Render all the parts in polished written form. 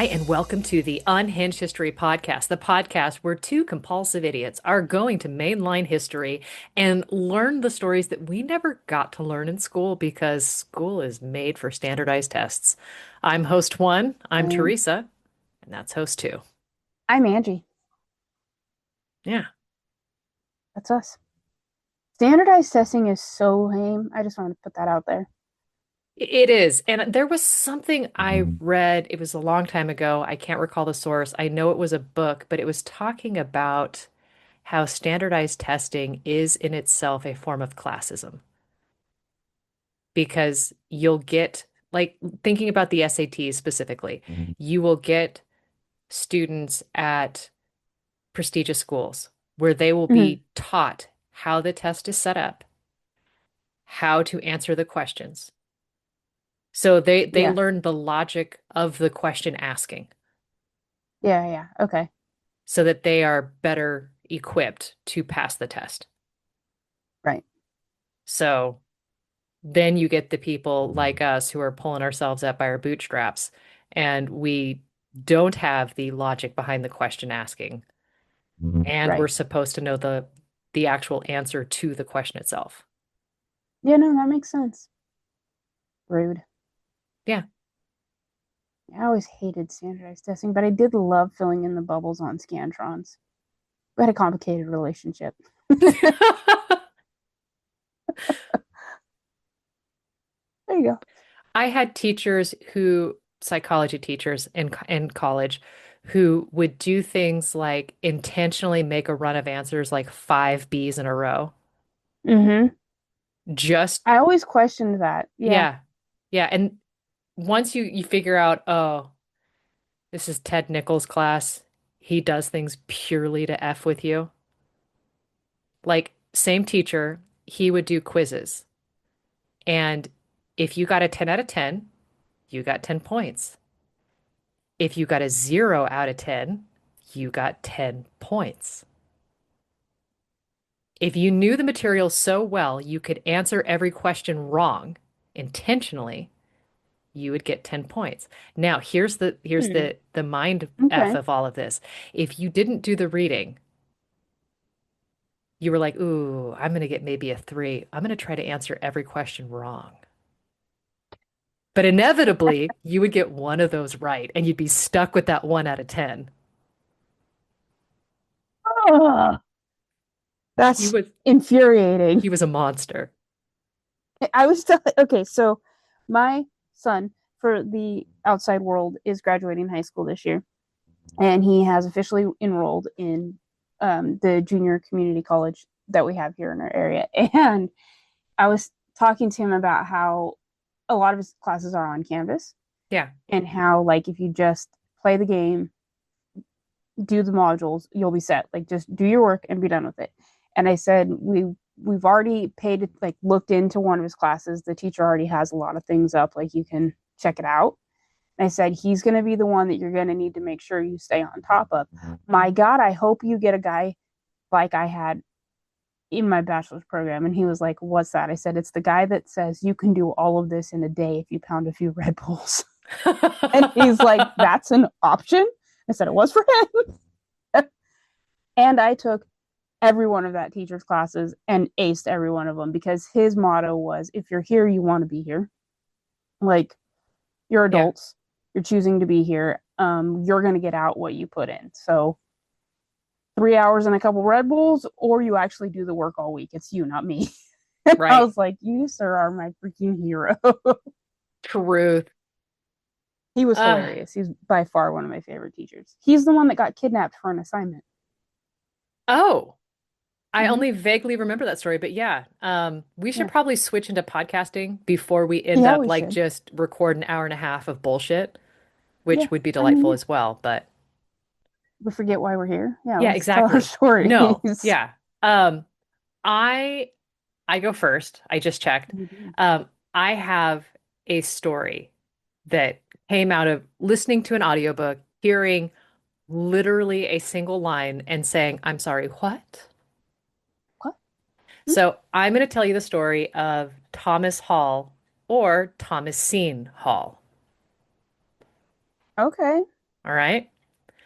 Hi, and welcome to the Unhinged History Podcast, the podcast where two compulsive idiots are going to mainline history and learn the stories that we never got to learn in school because school is made for standardized tests. I'm host one, I'm Same. Teresa, and that's host two. I'm Angie. Yeah, That's us. Standardized testing is so lame. I just wanted to put that out there. it is. And there was something I read, it was a long time ago. I can't recall the source. I know it was a book, but it was talking about how standardized testing is in itself a form of classism because you'll get, like, thinking about the SATs specifically, you will get students at prestigious schools where they will Mhm. be taught how the test is set up, how to answer the questions. So they Yeah. learn the logic of the question asking Yeah. Yeah. Okay. so that they are better equipped to pass the test. Right. So then you get the people like us who are pulling ourselves up by our bootstraps, and we don't have the logic behind the question asking, and we're Right. supposed to know the actual answer to the question itself. Yeah. No, that makes sense. Rude. Yeah. I always hated standardized testing, but I did love filling in the bubbles on Scantrons. We had a complicated relationship. There you go. I had teachers who, psychology teachers in college, who would do things like intentionally make a run of answers like five B's in a row. Mm-hmm. Just, I always questioned that. Yeah. yeah. Yeah. And once you figure out, oh, this is Ted Nichols' class. He does things purely to F with you. Like, same teacher, he would do quizzes. And if you got a 10 out of 10, you got 10 points. If you got a 0 out of 10, you got 10 points. If you knew the material so well you could answer every question wrong intentionally, you would get 10 points. Now, here's Hmm. the mind F Okay. of all of this. If you didn't do the reading, you were like, ooh, I'm going to get maybe a 3. I'm going to try to answer every question wrong. But inevitably, you would get one of those right, and you'd be stuck with that 1 out of 10. Oh, He that's was infuriating. he was a monster. I was okay. So my son for the outside world is graduating high school this year, and he has officially enrolled in the junior community college that we have here in our area. And I was talking to him about how a lot of his classes are on Canvas, Yeah. and how like if you just play the game, do the modules, you'll be set. Like just do your work and be done with it. And I said we've already paid like looked into one of his classes. The teacher already has a lot of things up, like you can check it out. And I said he's going to be the one that you're going to need to make sure you stay on top of. My God, I hope you get a guy like I had in my bachelor's program. And he was like, "What's that?" I said, "It's the guy that says you can do all of this in a day if you pound a few Red Bulls." And he's like, "That's an option." I said it was for him. And I took every one of that teacher's classes and aced every one of them because his motto was, if you're here, you want to be here. Like, you're Yeah. adults, you're choosing to be here. You're going to get out what you put in. So 3 hours and a couple Red Bulls, or you actually do the work all week. It's you, not me. And I Right. was like, you, sir, are my freaking hero. Truth. He was Uh, hilarious. He's by far one of my favorite teachers. He's the one that got kidnapped for an assignment. oh, I Mm-hmm. only vaguely remember that story, but yeah, we should Yeah. probably switch into podcasting before we end Yeah, up we like should. just record an hour and a half of bullshit, Yeah. which would be I mean, delightful yeah. as well. But We forget why we're here. Yeah, yeah, let's tell our exactly. No, stories. yeah. Um, I I go first. I just checked. You do. I have a story that came out of listening to an audiobook, hearing literally a single line and saying, I'm sorry, what? What? Hmm? So I'm going to tell you the story of Thomas Hall or Thomasine Hall. Okay. All right.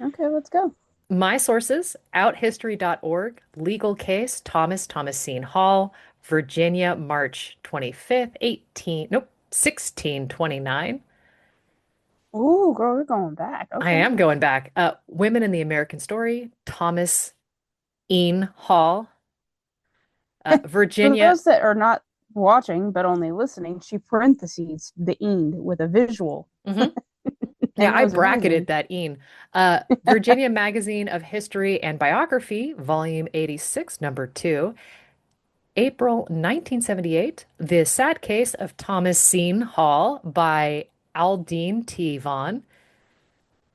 Okay, let's go. My sources, outhistory.org, legal case, Thomasine Hall, Virginia, March 25th, nope, 1629. Ooh, girl, we're going back. I Okay. am going back. Women in the American Story, Thomas Ean Hall, For Virginia. those that are not watching but only listening, she parentheses the end with a visual, Mhm. Yeah, and it I was bracketed amazing. that Ean. Virginia Magazine of History and Biography, Volume 86, Number 2, April 1978. The Sad Case of Thomas Sean Hall by Aldine T. Vaughn.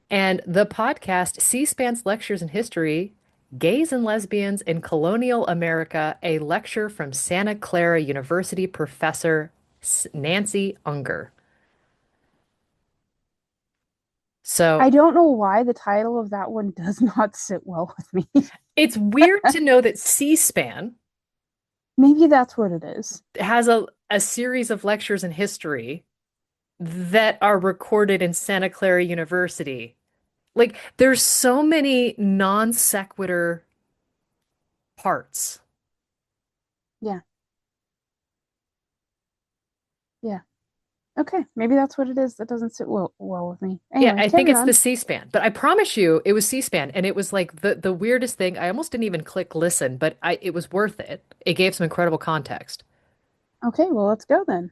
And the podcast C-SPAN's Lectures in History, Gays and Lesbians in Colonial America, a lecture from Santa Clara University professor Nancy Unger. So I don't know why the title of that one does not sit well with me. it's weird to know that C-SPAN Maybe that's what it is. has a series of lectures in history that are recorded in Santa Clara University. Like, there's so many non sequitur parts. Yeah, yeah. Okay, maybe that's what it is that doesn't sit well with me. Yeah, Anyway, I think carry it's the on. C-SPAN, but I promise you it was C-SPAN, and it was like the weirdest thing. I almost didn't even click listen, but it was worth it. It gave some incredible context. Okay, well, let's go then.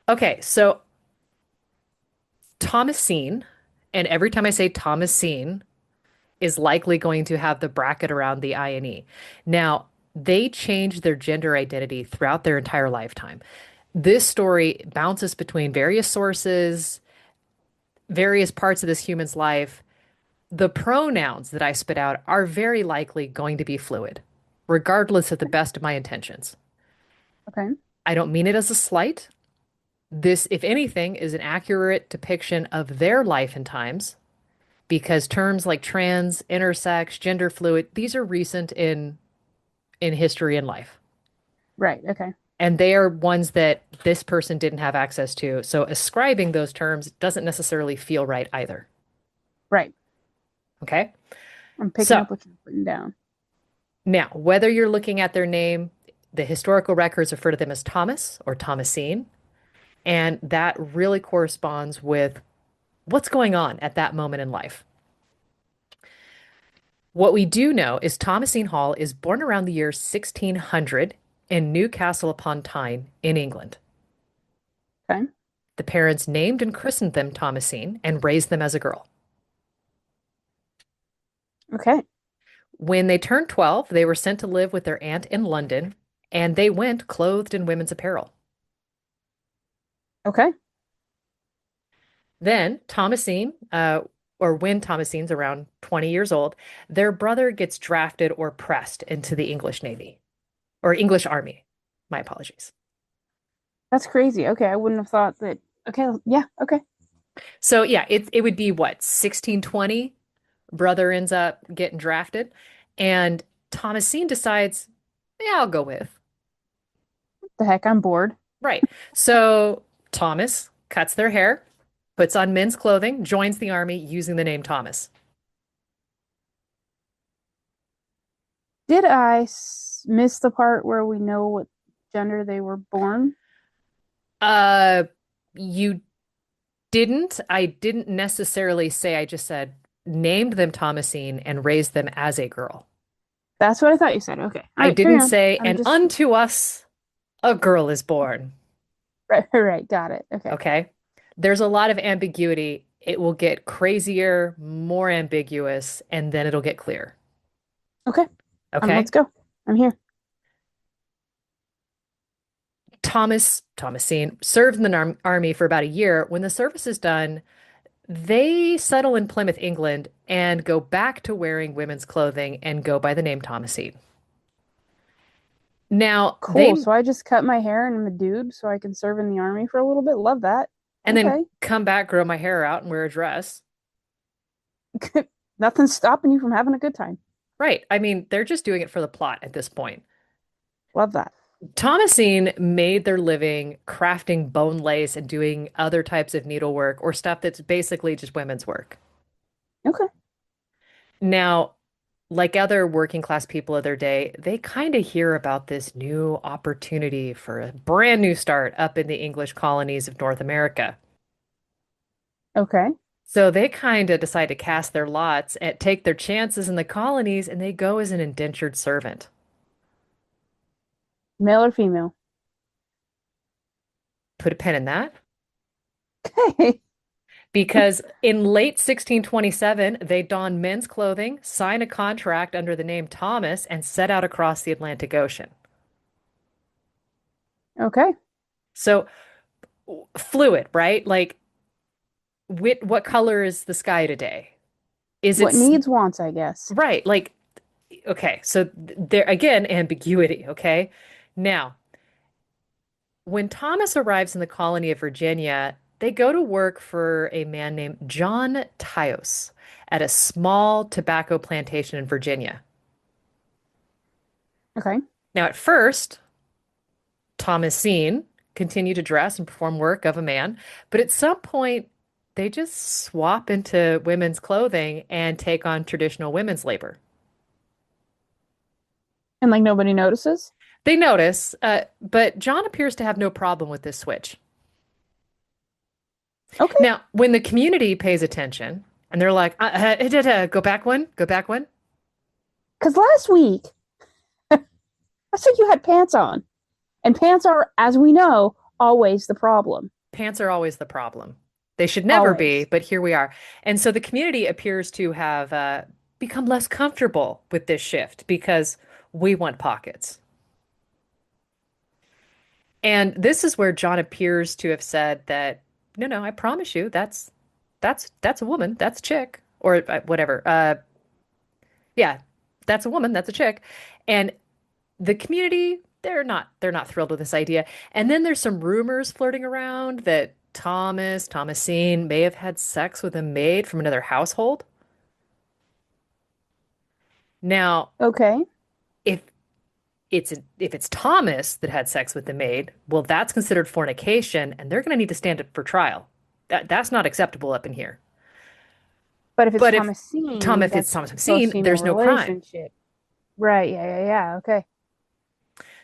Okay, so Thomasine, and every time I say Thomasine, is likely going to have the bracket around the I and E. Now, they changed their gender identity throughout their entire lifetime. This story bounces between various sources, various parts of this human's life. The pronouns that I spit out are very likely going to be fluid, regardless of the best of my intentions. Okay, I don't mean it as a slight. This, if anything, is an accurate depiction of their life and times because terms like trans, intersex, gender fluid, these are recent in history and life. right. Okay, And they are ones that this person didn't have access to. So ascribing those terms doesn't necessarily feel right either. right. Okay. I'm picking So up what you're putting down. now, whether you're looking at their name, the historical records refer to them as Thomas or Thomasine. And that really corresponds with what's going on at that moment in life. What we do know is Thomasine Hall is born around the year 1600 in Newcastle upon Tyne in England. Okay, The parents named and christened them Thomasine and raised them as a girl. okay, When they turned 12, they were sent to live with their aunt in London, and they went clothed in women's apparel. okay, Then Thomasine, or when Thomasine's around 20 years old, their brother gets drafted or pressed into the English Navy or English Army. My apologies. that's crazy. Okay, I wouldn't have thought that. Okay, yeah, okay, So yeah, it would be what, 1620? Brother ends up getting drafted, and Thomasine decides, yeah, I'll go with. the heck, I'm bored. Right. So Thomas cuts their hair, puts on men's clothing, joins the army using the name Thomas. Did I miss the part where we know what gender they were born? Uh, you didn't. I didn't necessarily say, I just said named them Thomasine and raised them as a girl. That's what I thought you said. Okay, all I right, carry didn't on. say, I'm and just unto us a girl is born. right, right, got it. Okay, Okay. There's a lot of ambiguity. It will get crazier, more ambiguous, and then it'll get clear. okay, let's Okay. go. I'm here. Thomasine served in the army for about a year. When the service is done, they settle in Plymouth, England, and go back to wearing women's clothing and go by the name Thomasine. Now, Cool. So I just cut my hair and I'm a dude so I can serve in the army for a little bit. Love that. and then Okay. come back, grow my hair out, and wear a dress. Nothing's stopping you from having a good time. Right. I mean, they're just doing it for the plot at this point. Love that. Thomasine made their living crafting bone lace and doing other types of needlework or stuff that's basically just women's work. Okay. Now, like other working class people of their day, they kind of hear about this new opportunity for a brand new start up in the English colonies of North America. Okay. So they kind of decide to cast their lots and take their chances in the colonies, and they go as an indentured servant. Male or female? Put a pin in that. Okay. Because in late 1627, they don men's clothing, sign a contract under the name Thomas, and set out across the Atlantic Ocean. Okay. So fluid, right? Like, what color is the sky today? Is it What needs wants, I guess. right? Like, okay, so there again, ambiguity, okay? Now, when Thomas arrives in the colony of Virginia, they go to work for a man named John Tyos at a small tobacco plantation in Virginia. Okay. Now, at first, Tom is seen continue to dress and perform work of a man, but at some point, they just swap into women's clothing and take on traditional women's labor. And like nobody notices? They notice, but John appears to have no problem with this switch. Okay. Now, when the community pays attention and they're like, go back one, go back one, Because last week, I said you had pants on. And pants are, as we know, always the problem. pants are always the problem. They should never be, Always. but here we are. And so the community appears to have become less comfortable with this shift because we want pockets. And this is where John appears to have said that, no, no, I promise you, that's a woman, that's a chick, or whatever. Yeah, that's a woman, that's a chick. And the community, they're not thrilled with this idea. And then there's some rumors flirting around that Thomasine may have had sex with a maid from another household. Now, Okay. if if it's Thomas that had sex with the maid, well, that's considered fornication, and they're going to need to stand up for trial. That's not acceptable up in here. But if it's But if Thomasine, if it's that's Thomasine, post-female there's no crime. relationship. Right. Yeah. Yeah. Yeah. Okay.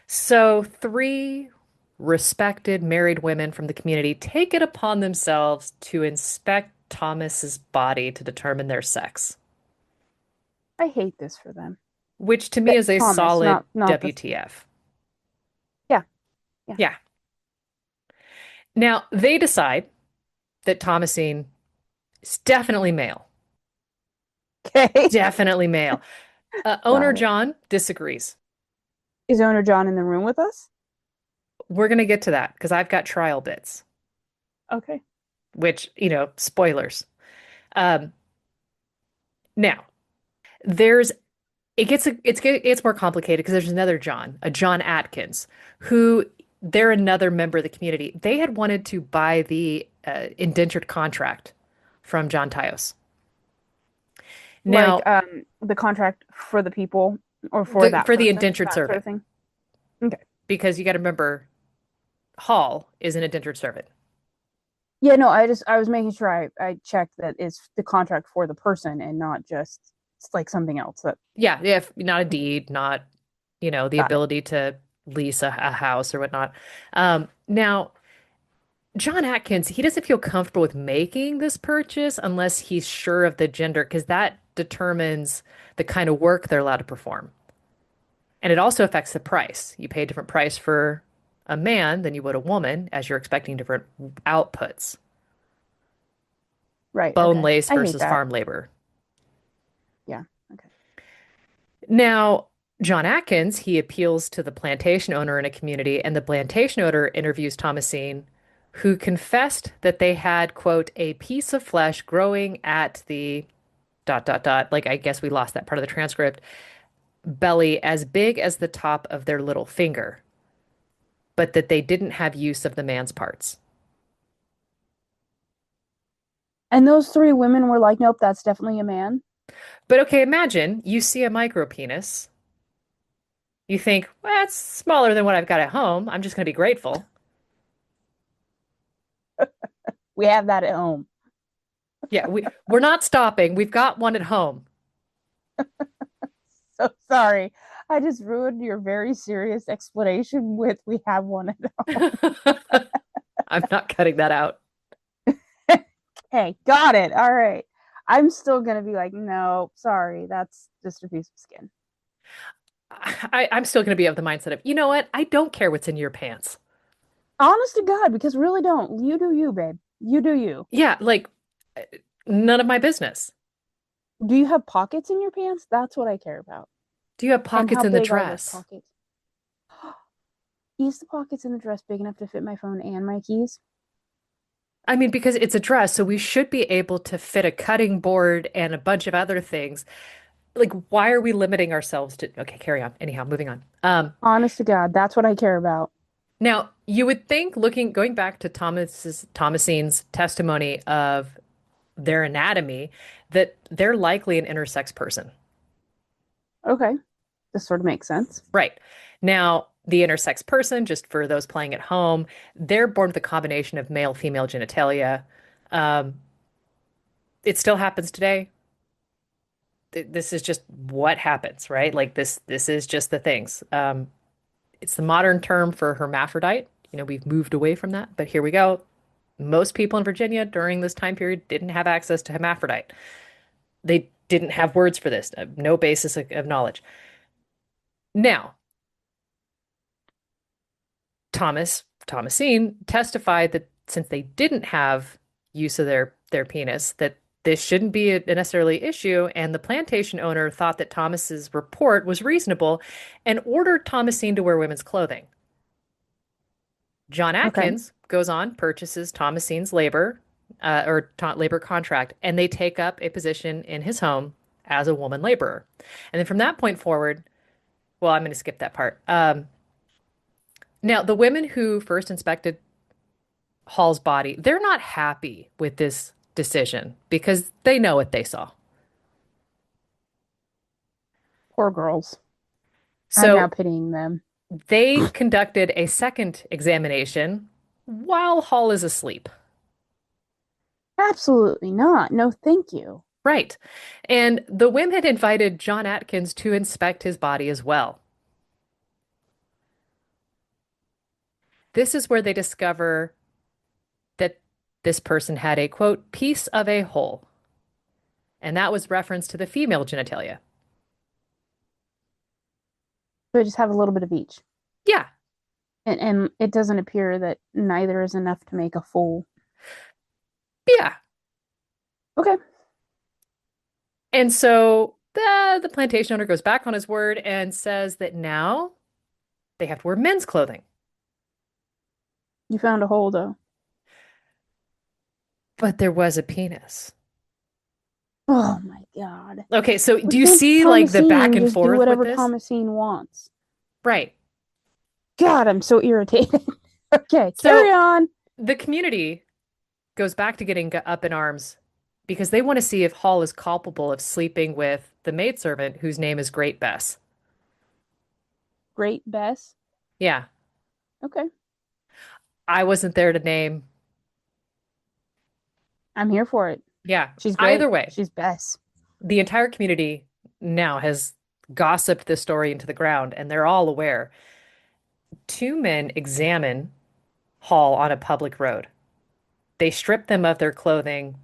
So three respected married women from the community take it upon themselves to inspect Thomas's body to determine their sex, I hate this for them. which to me But is a Thomas, solid not the. WTF. Yeah. Yeah. Yeah. Now they decide that Thomasine is definitely male. Okay. Definitely male. Owner Got it. John disagrees. Is owner John in the room with us? We're going to get to that because I've got trial bits, Okay. which, spoilers. Um, now, there's it's more complicated because there's another John, a John Atkins, who they're another member of the community. They had wanted to buy the indentured contract from John Tyos. Like Now, the contract for the people or for that for the person, indentured that sort servant, of thing. Okay. because you got to remember, Hall is an indentured servant. Yeah, no, I was making sure I checked that it's the contract for the person and not just like something else. That Yeah, yeah, not a deed, not, the got it. ability to lease a house or whatnot. Now, John Atkins, he doesn't feel comfortable with making this purchase unless he's sure of the gender, because that determines the kind of work they're allowed to perform. And it also affects the price. You pay a different price for a man than you would a woman, as you're expecting different outputs. Right. Bone Okay. lace I hate versus that. farm labor. Yeah. Okay. Now, John Atkins, he appeals to the plantation owner in a community, and the plantation owner interviews Thomasine, who confessed that they had, quote, a piece of flesh growing at the dot, dot, dot, like I guess we lost that part of the transcript, belly as big as the top of their little finger, but that they didn't have use of the man's parts. And those three women were like, nope, that's definitely a man. But okay, imagine you see a micro penis. You think, well, it's smaller than what I've got at home. I'm just going to be grateful. We have that at home. Yeah, we're not stopping. We've got one at home. So sorry. I just ruined your very serious explanation with we have one at I'm not cutting that out. home. Okay, got it. All right. I'm still gonna be like, no, sorry, that's just a piece of skin. I'm still going to be of the mindset of, you know what? I don't care what's in your pants. Honest to God, because really don't. You do you, babe. You do you. Yeah, like uh, none of my business. Do you have pockets in your pants? That's what I care about. Do you have And pockets how in the big are those dress? pockets? Is the pockets in the dress big enough to fit my phone and my keys? I mean, because it's a dress, so we should be able to fit a cutting board and a bunch of other things. Like, why are we limiting ourselves to? Okay, carry on. Anyhow, moving on. Honest to God, that's what I care about. Now you would think, going back to Thomasine's testimony of their anatomy, that they're likely an intersex person. Okay, this sort of makes sense. Right. Now, the intersex person, just for those playing at home, they're born with a combination of male female genitalia. Um, it still happens today. This is just what happens, right? Like this is just the things. It's the modern term for hermaphrodite. You know, we've moved away from that, but here we go. Most people in Virginia during this time period didn't have access to hermaphrodite. They didn't have words for this, no basis of knowledge. Now, Thomasine testified that since they didn't have use of their penis, that this shouldn't be a necessarily issue, and the plantation owner thought that Thomas's report was reasonable and ordered Thomasine to wear women's clothing. John Okay. Atkins goes on, purchases Thomasine's labor contract, and they take up a position in his home as a woman laborer. And then from that point forward, well, I'm going to skip that part. Now, the women who first inspected Hall's body, they're not happy with this decision because they know what they saw. Poor girls. I'm now So pitying them. they conducted a second examination while Hall is asleep. Absolutely not. No, thank you. Right. And the women invited John Atkins to inspect his body as well. This is where they discover that this person had a quote, piece of a hole. And that was reference to the female genitalia. So I just have a little bit of each. Yeah. And it doesn't appear that neither is enough to make a fool. Yeah. Okay. And so the plantation owner goes back on his word and says that now they have to wear men's clothing. You found a hole though. But there was a penis. Oh my God. Okay, so Why do you can't see like the back Thomasine and just do forth with whatever this? Thomasine wants? Right. God, I'm so irritated. Okay, carry So on. the community goes back to getting up in arms because they want to see if Hall is culpable of sleeping with the maidservant whose name is Great Bess. Great Bess. Yeah, Okay. I wasn't there to name. I'm here for it. Yeah, She's either great. way, She's Bess. the entire community now has gossiped this story into the ground, and they're all aware. Two men examine Hall on a public road. They stripped them of their clothing,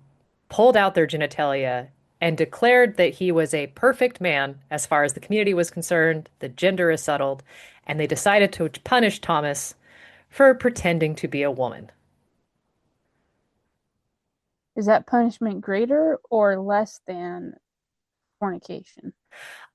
pulled out their genitalia, and declared that he was a perfect man as far as the community was concerned. The gender is settled, and they decided to punish Thomas for pretending to be a woman. Is that punishment greater or less than fornication?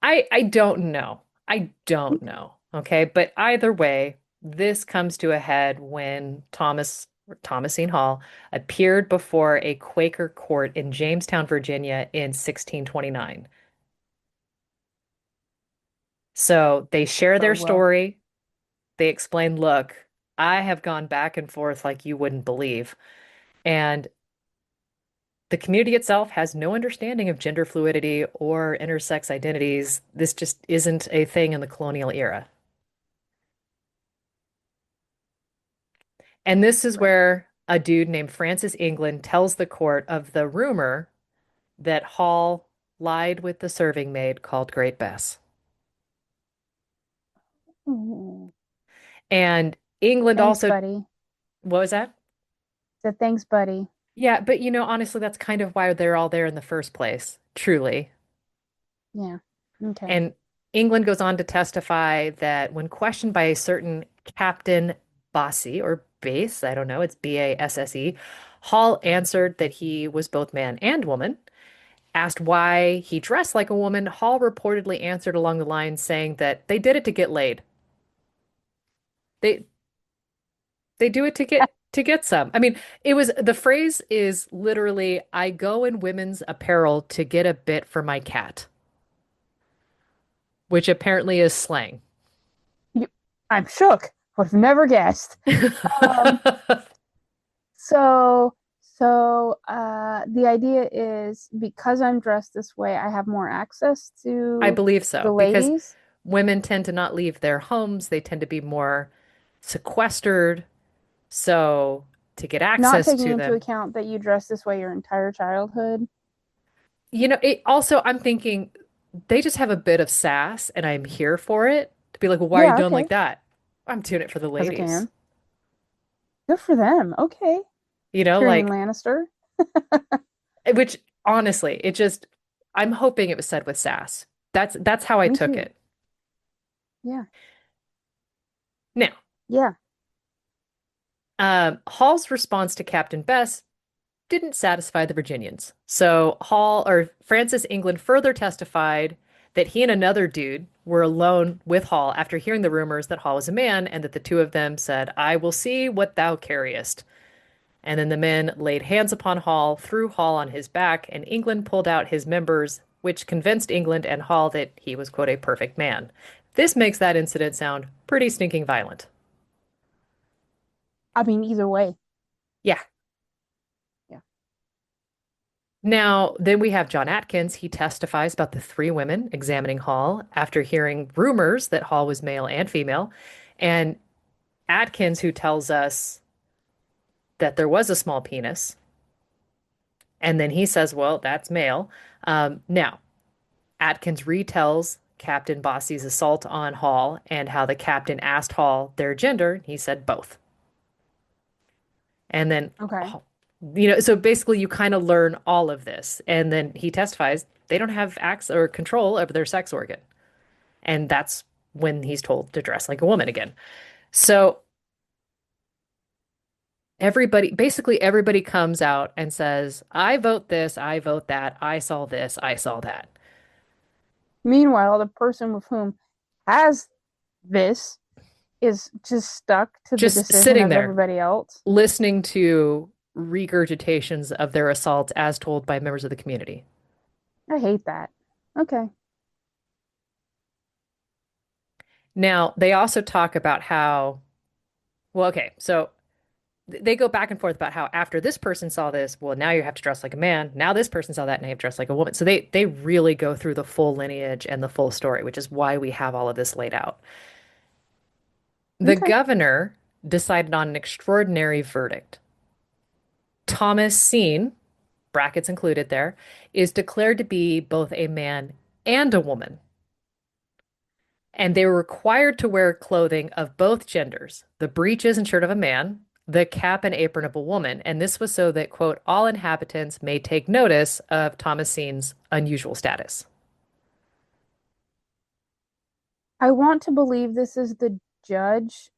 I don't know. I don't Okay. know. Okay, but either way, this comes to a head when Thomasine Hall appeared before a Quaker court in Jamestown, Virginia in 1629. So they share their Bode well. story. They explain, look, I have gone back and forth like you wouldn't believe. And the community itself has no understanding of gender fluidity or intersex identities. This just isn't a thing in the colonial era. And this is Right. where a dude named Francis England tells the court of the rumor that Hall lied with the serving maid called Great Bess. Ooh. And England Thanks, also, buddy. what was that? Said thanks, buddy. Yeah, but honestly, that's kind of why they're all there in the first place, truly. Yeah. Okay. And England goes on to testify that when questioned by a certain Captain Bossy or Bass, I don't know, it's Basse, Hall answered that he was both man and woman. Asked why he dressed like a woman, Hall reportedly answered along the lines saying that they did it to get laid. They they do it to get some. I mean, it was the phrase is literally, I go in women's apparel to get a bit for my cat, which apparently is slang. You, I'm shook. Would have never guessed. Um, the idea is because I'm dressed this way, I have more access I to believe the so because ladies. women tend to not leave their homes. They tend to be more sequestered. So to get Not access taking to into them, account that you dress this way your entire childhood. it also, I'm thinking they just have a bit of sass and I'm here for it to be like, well, why are you Yeah, doing okay. like that? I'm doing it for the Because I ladies. can. Good for them. Okay. Tyrion Like, Lannister. which honestly, I'm hoping it was said with sass. That's how I Me took too. it. Yeah. Now, Yeah. Hall's response to Captain Bess didn't satisfy the Virginians. So Hall or Francis England further testified that he and another dude were alone with Hall after hearing the rumors that Hall was a man and that the two of them said, I will see what thou carriest. And then the men laid hands upon Hall, threw Hall on his back, and England pulled out his members, which convinced England and Hall that he was, quote, a perfect man. This makes that incident sound pretty stinking violent. I mean, either way. Yeah. Yeah. Now, then we have John Atkins. He testifies about the three women examining Hall after hearing rumors that Hall was male and female. And Atkins, who tells us that there was a small penis, and then he says, well, that's male. Now, Atkins retells Captain Bossy's assault on Hall and how the captain asked Hall their gender. He said both. And then, Okay. so basically you kind of learn all of this. And then he testifies they don't have acts or control over their sex organ. And that's when he's told to dress like a woman again. So basically everybody comes out and says, I vote this, I vote that, I saw this, I saw that. Meanwhile, the person with whom has this is just stuck to the Just decision sitting of there everybody else. listening to regurgitations of their assaults as told by members of the community. I hate that. Okay. Now, they also talk about how, well, okay, so they go back and forth about how after this person saw this, well, now you have to dress like a man. Now this person saw that and you have to dress like a woman. So they really go through the full lineage and the full story, which is why we have all of this laid out. The Okay. governor decided on an extraordinary verdict. Thomas Seen, brackets included there, is declared to be both a man and a woman. And they were required to wear clothing of both genders, the breeches and shirt of a man, the cap and apron of a woman. And this was so that, quote, all inhabitants may take notice of Thomasine's unusual status. I want to believe this is the judge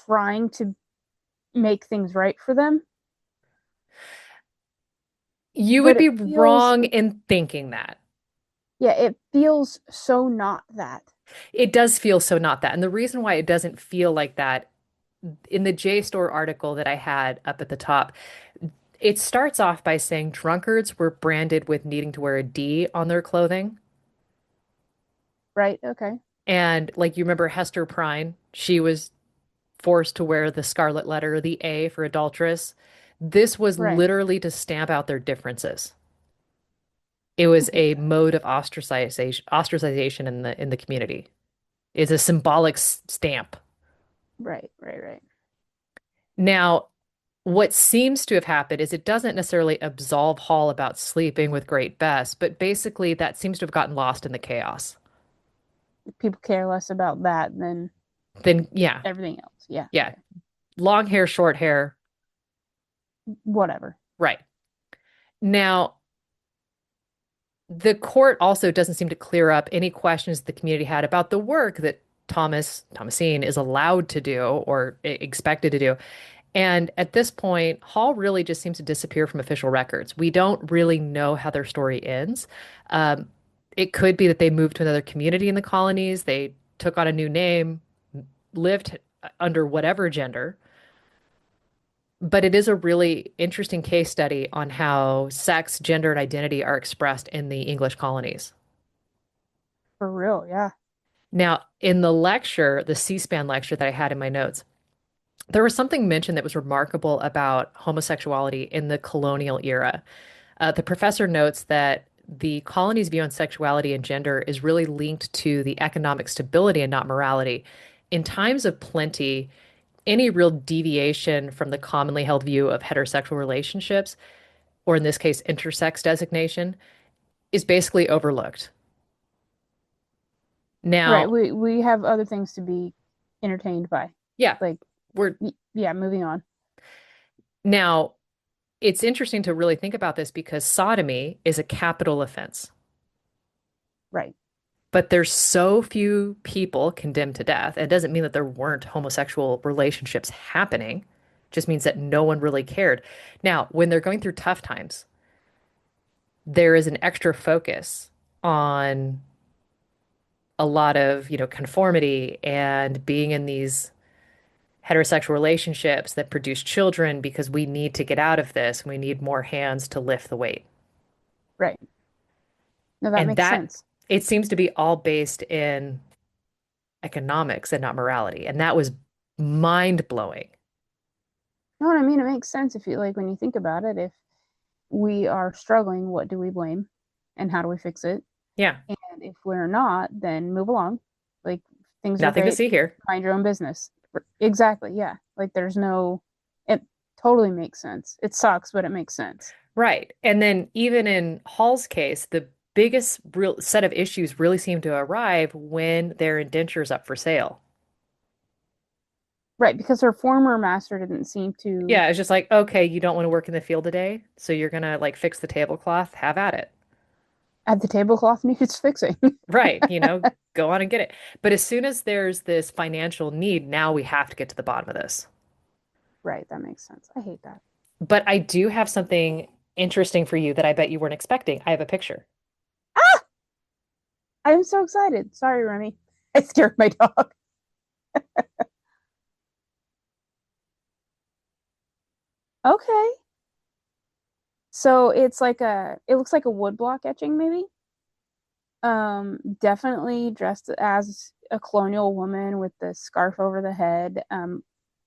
trying to make things right for them, You but would it be feels, wrong in thinking that. yeah, it feels so not that. It does feel so not that. And the reason why it doesn't feel like that, in the JSTOR article that I had up at the top, it starts off by saying drunkards were branded with needing to wear a D on their clothing. Right? Okay. And like you remember Hester Prynne, she was forced to wear the scarlet letter, the A for adulteress. This was Right. literally to stamp out their differences. It was I hate a that. mode of ostracization in the community. It's a symbolic stamp. Right, right, right. Now, What seems to have happened is it doesn't necessarily absolve Hall about sleeping with Great Bess, but basically that seems to have gotten lost in the chaos. People care less about that than Then, yeah, everything else. Yeah, yeah, okay. long hair, short hair, Whatever. right. Now, the court also doesn't seem to clear up any questions the community had about the work that Thomasine is allowed to do or expected to do. And at this point, Hall really just seems to disappear from official records. We don't really know how their story ends. Um, it could be that they moved to another community in the colonies, they took on a new name, lived under whatever gender. But it is a really interesting case study on how sex, gender, and identity are expressed in the English colonies. For real, yeah. Now, in the lecture, the C-SPAN lecture that I had in my notes, there was something mentioned that was remarkable about homosexuality in the colonial era. The professor notes that the colony's view on sexuality and gender is really linked to the economic stability and not morality. In times of plenty, any real deviation from the commonly held view of heterosexual relationships, or in this case, intersex designation, is basically overlooked. Right. Now, We have other things to be entertained by. yeah, Like, we're yeah, moving on. now it's interesting to really think about this because sodomy is a capital offense. Right. But there's so few people condemned to death. It doesn't mean that there weren't homosexual relationships happening. It just means that no one really cared. Now, when they're going through tough times, there is an extra focus on a lot of, conformity and being in these heterosexual relationships that produce children because we need to get out of this. We need more hands to lift the weight. Right. No, that And makes that sense. it seems to be all based in economics and not morality. And that was mind blowing. You know what I mean? It makes sense if you like when you think about it. If we are struggling, what do we blame? And how do we fix it? Yeah, And if we're not, then move along. Like things are nothing to great. see here. Mind your own business. Exactly. Yeah. Like there's no, it totally makes sense. It sucks, but it makes sense. Right. And then even in Hall's case, the biggest real set of issues really seem to arrive when their indenture's up for sale. Right. Because her former master didn't seem to Yeah, it's just like, okay, you don't want to work in the field today, so you're gonna like fix the tablecloth, have at it. have the tablecloth needs fixing. Right, go on and get it. But as soon as there's this financial need, now we have to get to the bottom of this. Right. That makes sense. I hate that. But I do have something interesting for you that I bet you weren't expecting. I have a picture. Ah! I'm so excited. Sorry, Remy. I scared my dog. Okay. So it's like it looks like a woodblock etching, maybe. Definitely dressed as a colonial woman with the scarf over the head.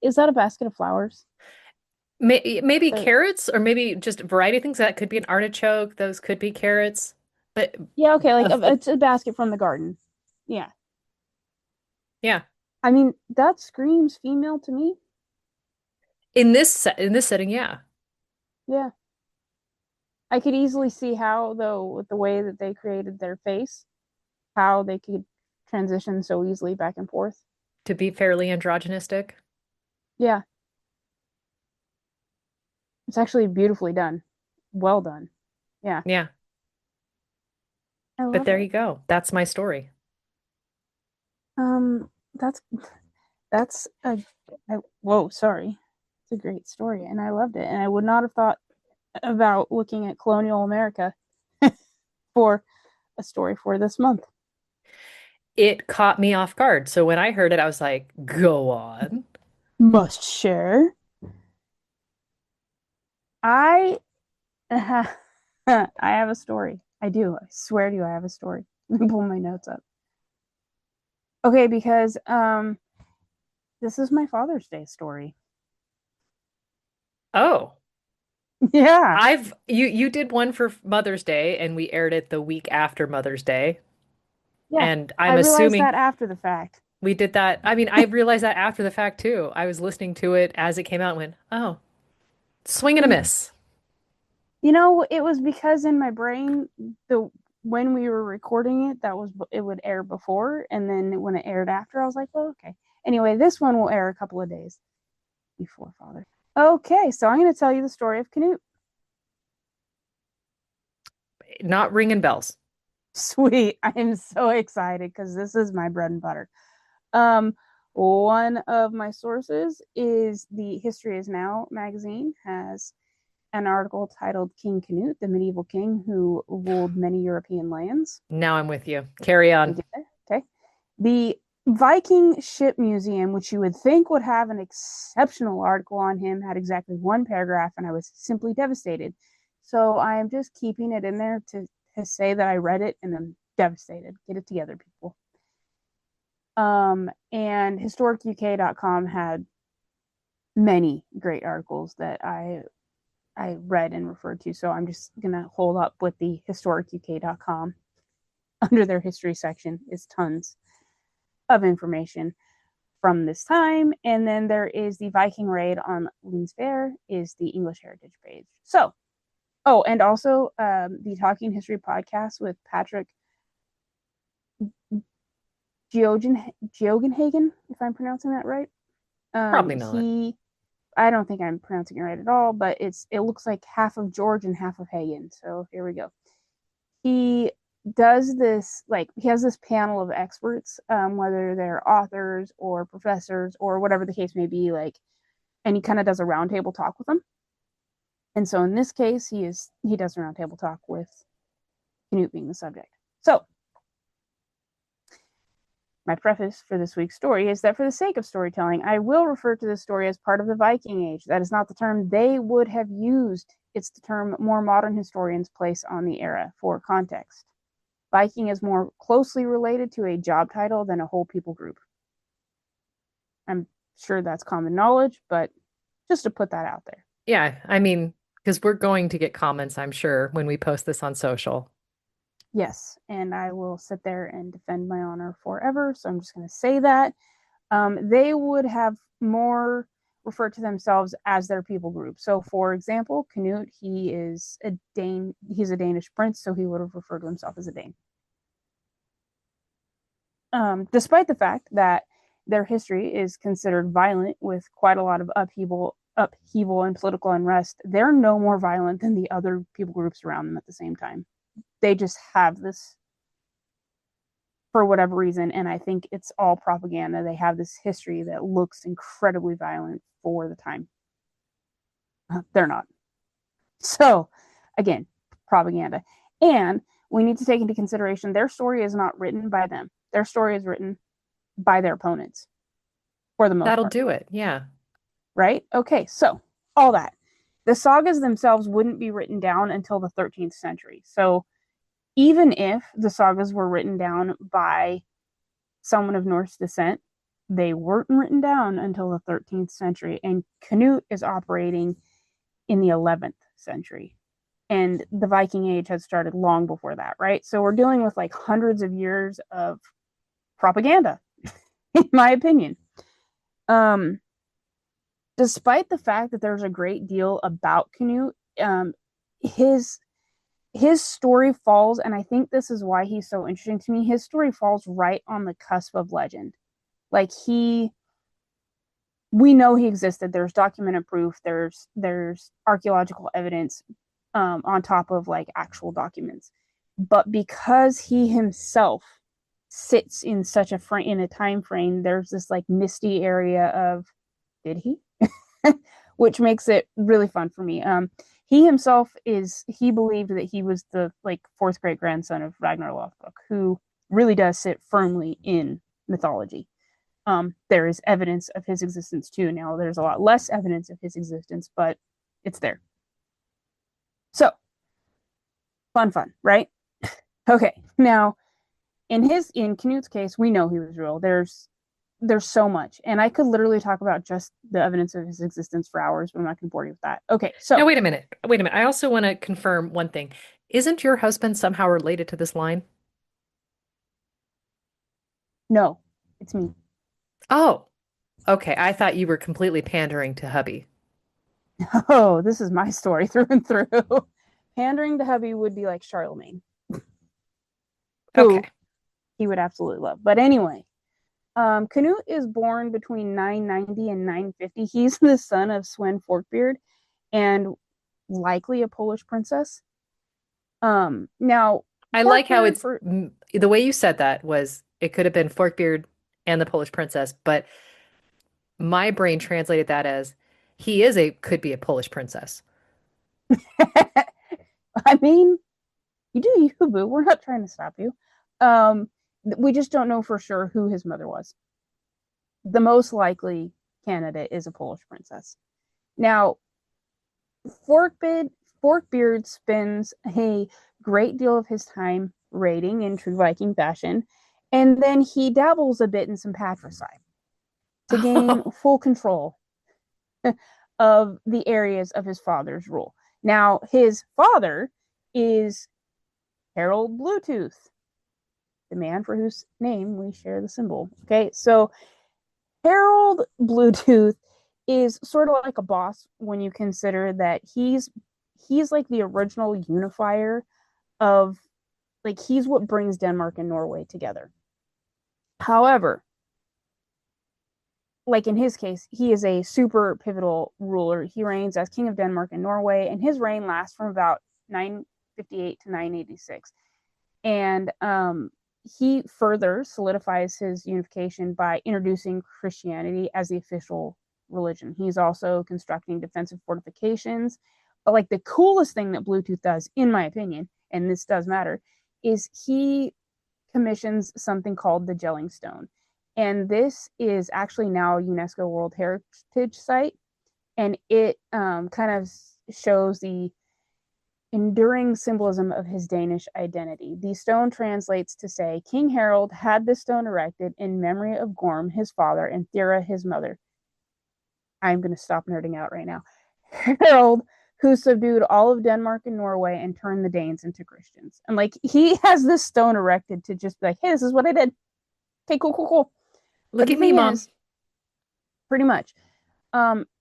Is that a basket of flowers? Maybe The carrots or maybe just a variety of things. That could be an artichoke. Those could be carrots. But Yeah, okay, like uh, it's a basket from the garden. Yeah. yeah, I mean, that screams female to me. in this setting, yeah, Yeah. I could easily see how, though, with the way that they created their face, how they could transition so easily back and forth. to be fairly androgynistic. Yeah. It's actually beautifully done. Well done. Yeah. Yeah. I But love there it. you go. That's my story. Um, that's that's a whoa, sorry. It's a great story and I loved it. And I would not have thought about looking at Colonial America for a story for this month. It caught me off guard. So when I heard it, I was like, go on. Must share. I I have a story. I do. I swear to you, I have a story. Let me pull my notes up. Okay, because this is my Father's Day story. Oh, Yeah. you did one for Mother's Day and we aired it the week after Mother's Day. Yeah. And I I'm realized assuming that after the fact. we did that. I mean, I realized that after the fact too. I was listening to it as it came out and went, oh. Swing and a And miss. it was because in my brain, the when we were recording it, it would air before, and then when it aired after, I was like, well, okay. Anyway, this one will air a couple of days before Father. Okay, so I'm going to tell you the story of Canute. Not ringing bells. Sweet. I am so excited because this is my bread and butter. Um, one of my sources is the History Is Now magazine has an article titled King Canute, the medieval king who ruled many European lands. Now I'm with you. Carry We on. get it. Okay. The Viking Ship Museum, which you would think would have an exceptional article on him, had exactly one paragraph, and I was simply devastated. So I am just keeping it in there to say that I read it and I'm devastated. Get it together, people. And historicuk.com had many great articles that I read and referred to. So I'm just gonna hold up with the historicuk.com under their history section is tons of information from this time. And then there is the Viking raid on Leeds Fair is the English heritage page. So, oh, and also the Talking History podcast with Patrick Geoghegan, if I'm pronouncing that right. Probably not. He I don't think I'm pronouncing it right at all, but it looks like half of George and half of Hagen. So here we go. He does this like he has this panel of experts, whether they're authors or professors or whatever the case may be, like, and he kind of does a roundtable talk with them. And so in this case, he does a roundtable talk with Canute being the subject. So my preface for this week's story is that for the sake of storytelling, I will refer to this story as part of the Viking Age. That is not the term they would have used. It's the term more modern historians place on the era for context. Viking is more closely related to a job title than a whole people group. I'm sure that's common knowledge, but just to put that out there. Yeah, I mean, because we're going to get comments, I'm sure, when we post this on social. Yes, and I will sit there and defend my honor forever. So I'm just going to say that. They would have more referred to themselves as their people group. So, for example, Canute, he is a Dane. He's a Danish prince, so he would have referred to himself as a Dane. Despite the fact that their history is considered violent with quite a lot of upheaval and political unrest, they're no more violent than the other people groups around them at the same time. They just have this for whatever reason, and I think it's all propaganda. They have this history that looks incredibly violent for the time. They're not. So, again, propaganda. And we need to take into consideration their story is not written by them. Their story is written by their opponents for the most That'll part, do it. Yeah. right? Okay, so all that. The sagas themselves wouldn't be written down until the 13th century. So, even if the sagas were written down by someone of Norse descent, they weren't written down until the 13th century. And Canute is operating in the 11th century. And the Viking Age had started long before that, right? So we're dealing with like hundreds of years of propaganda, in my opinion. Um, Despite the fact that there's a great deal about Canute, his his story falls, and I think this is why he's so interesting to me. His story falls right on the cusp of legend. Like we know he existed. There's documented proof. There's archaeological evidence on top of like actual documents. But because he himself sits in such in a time frame, there's this like misty area of did he, which makes it really fun for me. He himself he believed that he was the like fourth great grandson of Ragnar Lothbrok, who really does sit firmly in mythology. There is evidence of his existence too. Now, there's a lot less evidence of his existence, but it's there. So, fun, right? Okay. Now, in Canute's case, we know he was real. There's so much, and I could literally talk about just the evidence of his existence for hours, but I'm not going to bore you with that. Okay, Now, so wait a minute. Wait a minute. I also want to confirm one thing. Isn't your husband somehow related to this line? no, it's me. Oh, okay. I thought you were completely pandering to hubby. Oh, this is my story through and through. Pandering to hubby would be like Charlemagne, who Okay. he would absolutely love. But anyway, Canute is born between 990 and 950. He's the son of Swen Forkbeard and likely a Polish princess. Now I like how Forkbeard it's for the way you said that was it could have been Forkbeard and the Polish princess, but my brain translated that as he is a could be a Polish princess. I mean, you do you, boo. We're not trying to stop you. We just don't know for sure who his mother was. The most likely candidate is a Polish princess. Now, Forkbeard, Forkbeard spends a great deal of his time raiding in true Viking fashion, and then he dabbles a bit in some patricide to gain Oh, full control of the areas of his father's rule. Now, his father is Harold Bluetooth, the man for whose name we share the symbol. Okay, so Harold Bluetooth is sort of like a boss when you consider that he's like the original unifier of like he's what brings Denmark and Norway together. However, like in his case, he is a super pivotal ruler. He reigns as king of Denmark and Norway, and his reign lasts from about 958 to 986. And he further solidifies his unification by introducing Christianity as the official religion. He's also constructing defensive fortifications. But like the coolest thing that Bluetooth does, in my opinion, and this does matter, is he commissions something called the Jelling Stone. And this is actually now a UNESCO World Heritage Site. And it kind of shows the enduring symbolism of his Danish identity. The stone translates to say, King Harold had this stone erected in memory of Gorm, his father, and Thera, his mother. I'm going to stop nerding out right now. Harold, who subdued all of Denmark and Norway and turned the Danes into Christians. And like, he has this stone erected to just be like, hey, this is what I did. Okay, cool, cool, cool. But look the at me, thing Mom. is, pretty much,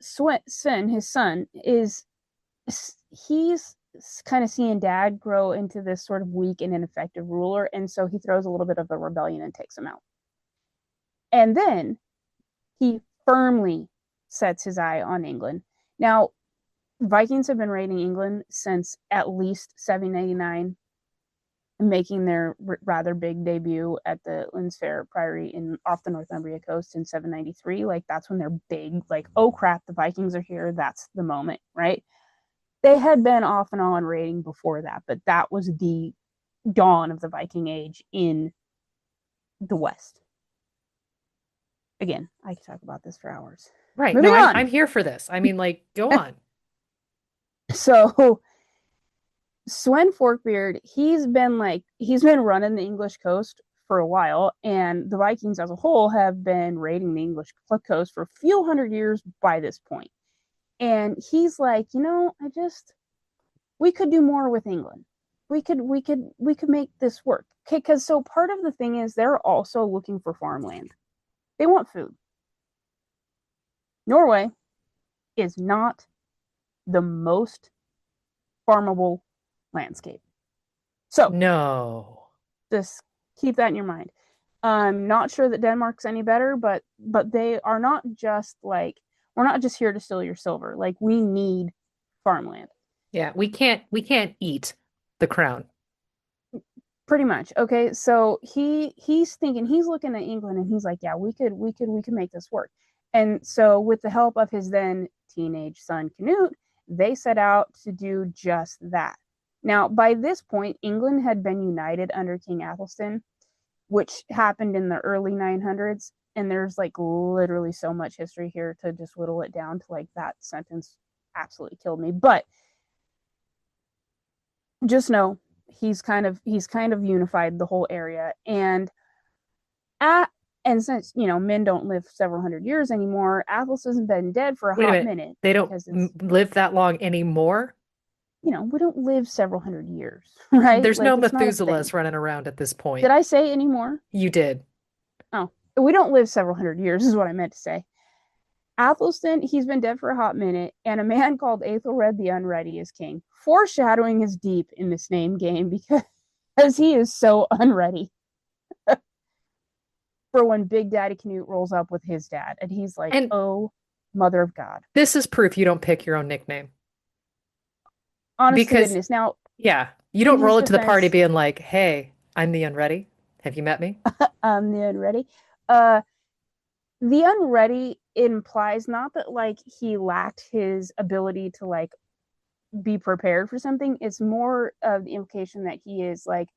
Sven, his son, is he's kind of seeing dad grow into this sort of weak and ineffective ruler, and so he throws a little bit of a rebellion and takes him out. And then he firmly sets his eye on England. Now, Vikings have been raiding England since at least 789, making their rather big debut at the Linsfair Priory in off the Northumbria coast in 793. Like that's when they're big. Like, oh crap, the Vikings are here. That's the moment, right? They had been off and on raiding before that, but that was the dawn of the Viking Age in the West. Again, I could talk about this for hours. Right. No, Moving I'm on. here for this. I mean, like, go on. So Swen Forkbeard, he's been running the English coast for a while, and the Vikings as a whole have been raiding the English coast for a few hundred years by this point. And he's like, we could do more with England. We could make this work. Okay, because so part of the thing is they're also looking for farmland. They want food. Norway is not the most farmable landscape. So No. just keep that in your mind. I'm not sure that Denmark's any better, but they are not just like we're not just here to steal your silver. Like we need farmland. Yeah, we can't eat the crown. Pretty much. Okay, so he's thinking he's looking at England and he's like, yeah, we could make this work. And so with the help of his then teenage son Canute, they set out to do just that. Now, by this point, England had been united under King Athelstan, which happened in the early 900s. And there's like literally so much history here to just whittle it down to like that sentence absolutely killed me. But just know he's kind of unified the whole area. At and since men don't live several hundred years anymore, Athelstan's been dead for a Wait a hot minute. minute They don't because it's live that long anymore. we don't live several hundred years, right? There's no Like it's not a thing. Methuselahs running around at this Did point. I say anymore? You did. Oh, we don't live several hundred years is what I meant to say. Athelstan, he's been dead for a hot minute, and a man called Aethelred the Unready is king. Foreshadowing is deep in this name game because he is so unready for when Big Daddy Cnut rolls up with his dad. And he's like, And oh, mother of God. this is proof you don't pick your own nickname. Honest to Because, goodness. Now, yeah, you in don't his roll into the party defense, being like, hey, I'm the Unready. Have you met me? the Unready. Uh, the Unready implies not that like he lacked his ability to like be prepared for something. It's more of the implication that he is like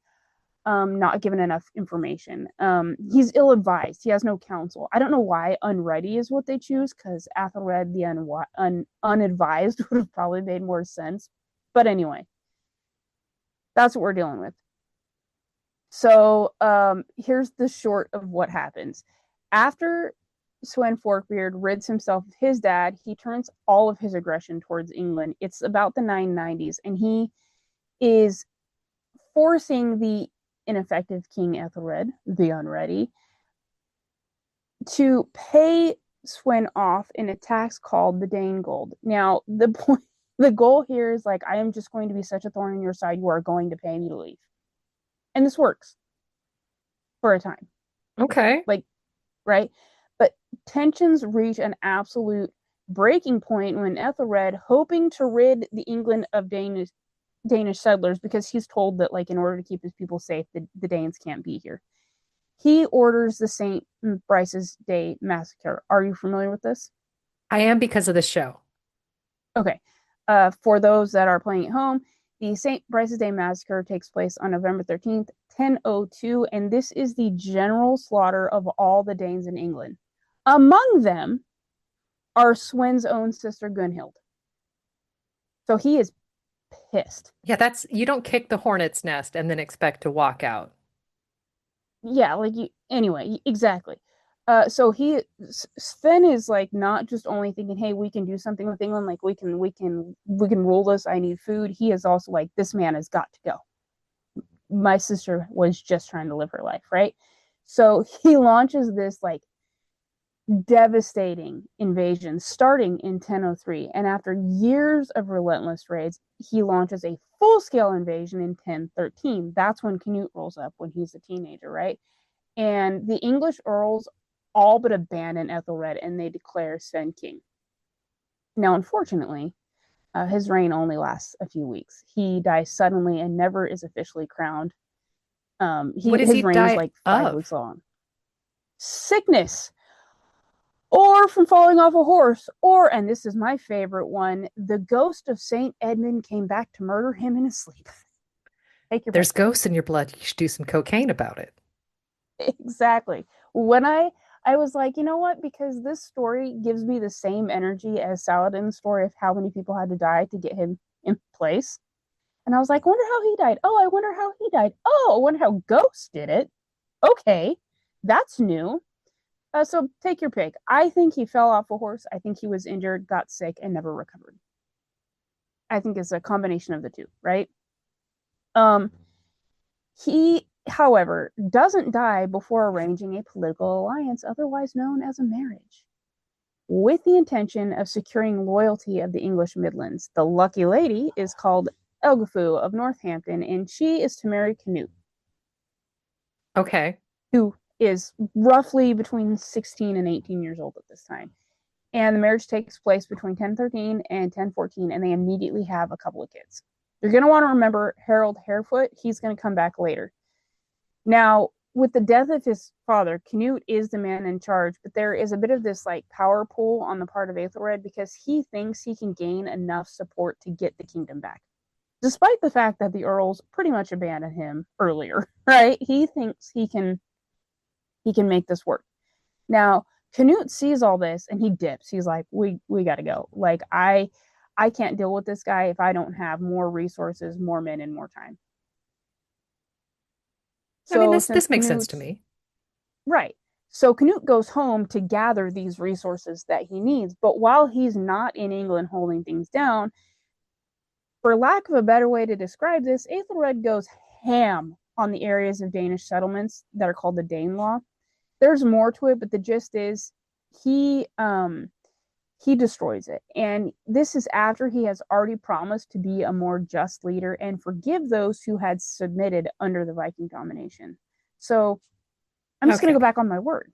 not given enough information. He's ill advised. He has no counsel. I don't know why unready is what they choose because Athelred the unadvised would have probably made more sense. But anyway, that's what we're dealing with. So here's the short of what happens. After Swen Forkbeard rids himself of his dad, he turns all of his aggression towards England. It's about the 990s, and he is forcing the ineffective King Ethelred, the Unready, to pay Swen off in a tax called the Dane Gold. Now, the goal here is like, I am just going to be such a thorn in your side, you are going to pay me to leave. And this works for a time. Okay. Like, right? But tensions reach an absolute breaking point when Ethelred, hoping to rid the England of Danish settlers, because he's told that, like, in order to keep his people safe, the Danes can't be here. He orders the St. Brice's Day massacre. Are you familiar with this? I am because of the show. Okay. For those that are playing at home, the St. Brice's Day massacre takes place on November 13th, 1002, and this is the general slaughter of all the Danes in England. Among them are Swen's own sister Gunhild. So he is pissed. Yeah, that's you don't kick the hornet's nest and then expect to walk out. Yeah, like you, anyway, exactly. So Sven is like not just only thinking, hey, we can do something with England, like we can rule this. I need food. He is also like, this man has got to go. My sister was just trying to live her life, right? So he launches this like devastating invasion starting in 1003. And after years of relentless raids, he launches a full scale invasion in 1013. That's when Canute rolls up when he's a teenager, right? And the English earls all but abandon Ethelred and they declare Sven king. Now, unfortunately, his reign only lasts a few weeks. He dies suddenly and never is officially crowned. What does he His reign is die like 5 weeks of? long. Sickness, or from falling off a horse, or, and this is my favorite one, the ghost of Saint Edmund came back to murder him in his sleep. Take your There's pick. ghosts in your blood. You should do some cocaine about it. Exactly. When I was like, you know what? Because this story gives me the same energy as Saladin's story of how many people had to die to get him in place. And I was like, I wonder how he died. Oh, I wonder how he died. Oh, I wonder how Ghost did it. Okay, that's new. So take your pick. I think he fell off a horse. I think he was injured, got sick, and never recovered. I think it's a combination of the two, right? Um, he, however, doesn't die before arranging a political alliance, otherwise known as a marriage, with the intention of securing loyalty of the English Midlands. The lucky lady is called Elgifu of Northampton, and she is to marry Canute, Okay. who is roughly between 16 and 18 years old at this time. And the marriage takes place between 1013 and 1014, and they immediately have a couple of kids. You're going to want to remember Harold Harefoot. He's going to come back later. Now, with the death of his father, Canute is the man in charge, but there is a bit of this like power pull on the part of Aethelred because he thinks he can gain enough support to get the kingdom back. Despite the fact that the earls pretty much abandoned him earlier, right? He thinks he can make this work. Now, Canute sees all this and he dips. He's like, we got to go. Like I can't deal with this guy if I don't have more resources, more men, and more time. I mean, So this since makes sense to Canute's me. right, so Canute goes home to gather these resources that he needs. But while he's not in England holding things down, for lack of a better way to describe this, Aethelred goes ham on the areas of Danish settlements that are called the Danelaw. There's more to it, but the gist is he he destroys it. And this is after he has already promised to be a more just leader and forgive those who had submitted under the Viking domination. So I'm just going to go Okay. back on my word,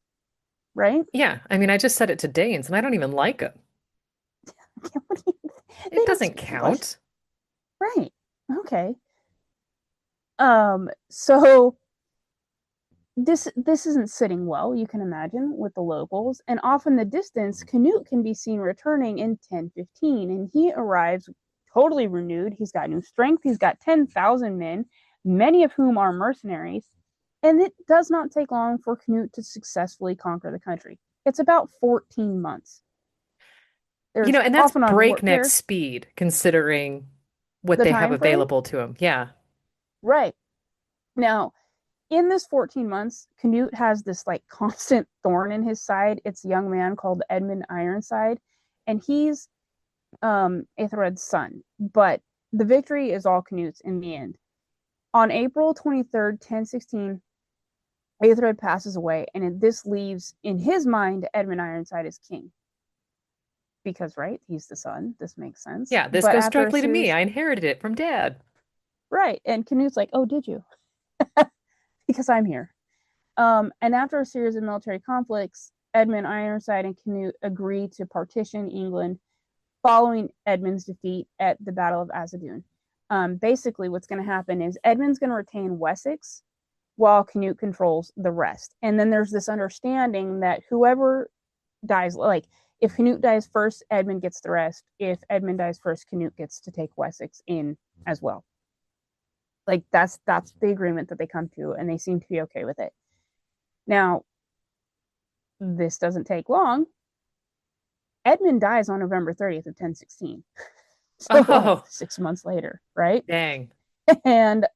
right? Yeah. I mean, I just said it to Danes and I don't even like it. They It don't doesn't speak English. count. Right. Okay. So this isn't sitting well, you can imagine, with the locals, and off in the distance, Canute can be seen returning in 1015, and he arrives totally renewed. He's got new strength, he's got 10,000 men, many of whom are mercenaries, and it does not take long for Canute to successfully conquer the country. It's about 14 months. You know, There's and that's off and on breakneck warfare, speed considering what the they have time frame, available to them. Yeah. right. Now, in this 14 months, Canute has this like constant thorn in his side. It's a young man called Edmund Ironside, and he's Aethelred's son. But the victory is all Canute's in the end. On April 23rd, 1016, Aethelred passes away, and this leaves in his mind Edmund Ironside as king. Because, right, he's the son. This makes sense. Yeah, this But goes after a directly to me. series, I inherited it from dad. right, and Canute's like, oh, did you? Because I'm here. And after a series of military conflicts, Edmund Ironside and Canute agree to partition England following Edmund's defeat at the Battle of Azadoun. Basically, what's going to happen is Edmund's going to retain Wessex while Canute controls the rest. And then there's this understanding that whoever dies, like if Canute dies first, Edmund gets the rest. If Edmund dies first, Canute gets to take Wessex in as well. Like that's the agreement that they come to, and they seem to be okay with it. Now, this doesn't take long. Edmund dies on November 30th of 1016. So like Oh, 6 months later, right? dang. And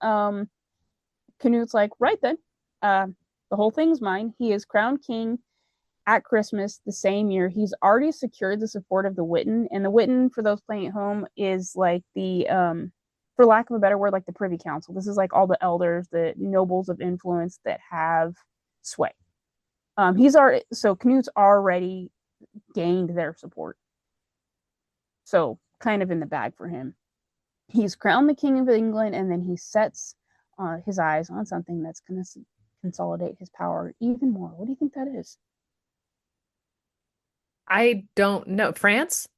Canute's like, right then, uh, the whole thing's mine. He is crowned king at Christmas the same year. He's already secured the support of the Witan, and the Witan, for those playing at home, is like the for lack of a better word, like the Privy Council. This is like all the elders, the nobles of influence that have sway. He's already so Canute's already gained their support. So kind of in the bag for him. He's crowned the King of England, and then he sets his eyes on something that's going to consolidate his power even more. What do you think that is? I don't know. France?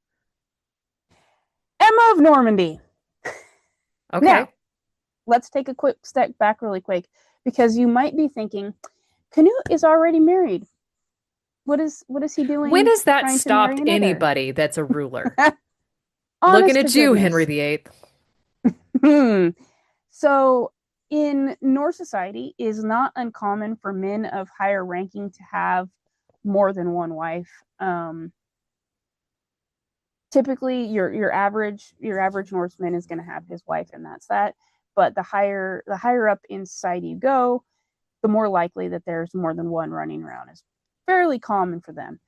Emma of Normandy. Now, Okay. let's take a quick step back really quick, because you might be thinking, Canute is already married. What is he When doing has that trying to marry stopped another? anybody that's a ruler? Looking Honest to at you, Henry goodness. VIII. Hmm. So in Norse society, it is not uncommon for men of higher ranking to have more than one wife. Typically, your average Norseman is going to have his wife, and that's that. But the higher up in society you go, the more likely that there's more than one running around. Is fairly common for them.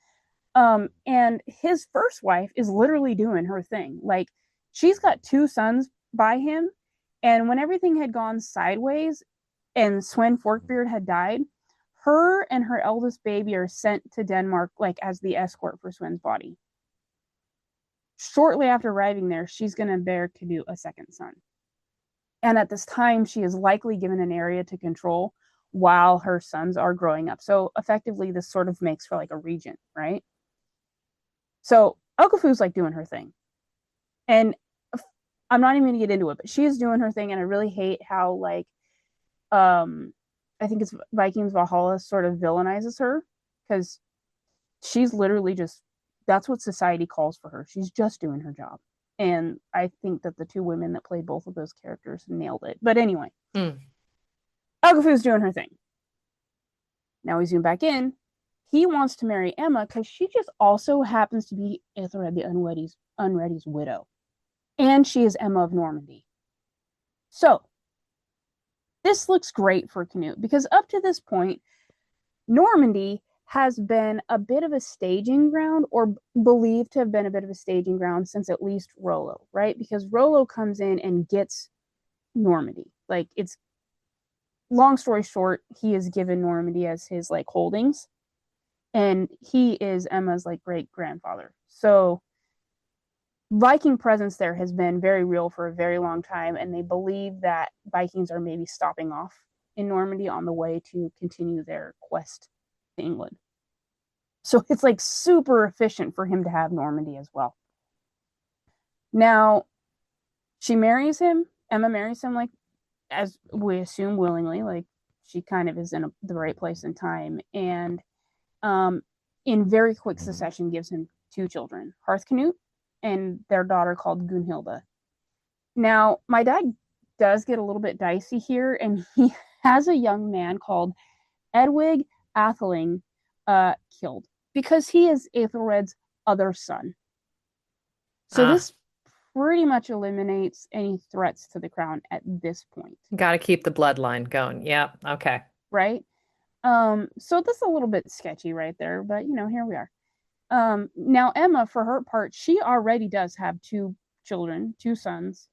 And his first wife is literally doing her thing. Like she's got two sons by him, and when everything had gone sideways and Swen Forkbeard had died, her and her eldest baby are sent to Denmark like as the escort for Swen's body. Shortly after arriving there, she's going to bear Canute a second son. And at this time, she is likely given an area to control while her sons are growing up. So effectively, this sort of makes for like a regent, right? So Okafu's like doing her thing. And I'm not even gonna get into it, but she is doing her thing, and I really hate how like um I think it's Vikings Valhalla sort of villainizes her, because she's literally just that's what society calls for her. She's just doing her job. And I think that the two women that played both of those characters nailed it. But anyway, Mm. Okafu's doing her thing. Now we zoom back in. He wants to marry Emma because she just also happens to be Ethelred the Unready's widow. And she is Emma of Normandy. So this looks great for Canute, because up to this point, Normandy has been a bit of a staging ground, or believed to have been a bit of a staging ground, since at least Rollo, right? Because Rollo comes in and gets Normandy. Like it's long story short, he is given Normandy as his like holdings. and he is Emma's like great grandfather. So Viking presence there has been very real for a very long time, and they believe that Vikings are maybe stopping off in Normandy on the way to continue their quest to England. So it's like super efficient for him to have Normandy as well. Now, she marries him. Emma marries him, like, as we assume, willingly. Like, she kind of is in the right place and time. And um, in very quick succession, gives him two children, Hearth-Canute and their daughter called Gunhilda. Now, my dad does get a little bit dicey here, and he has a young man called Edwig Atheling killed because he is Aethelred's other son. So Ah, this pretty much eliminates any threats to the crown at this point, got to keep the bloodline going. Yeah. Okay. right? So this is a little bit sketchy right there, but here we are. Now Emma, for her part, she already does have two children, two sons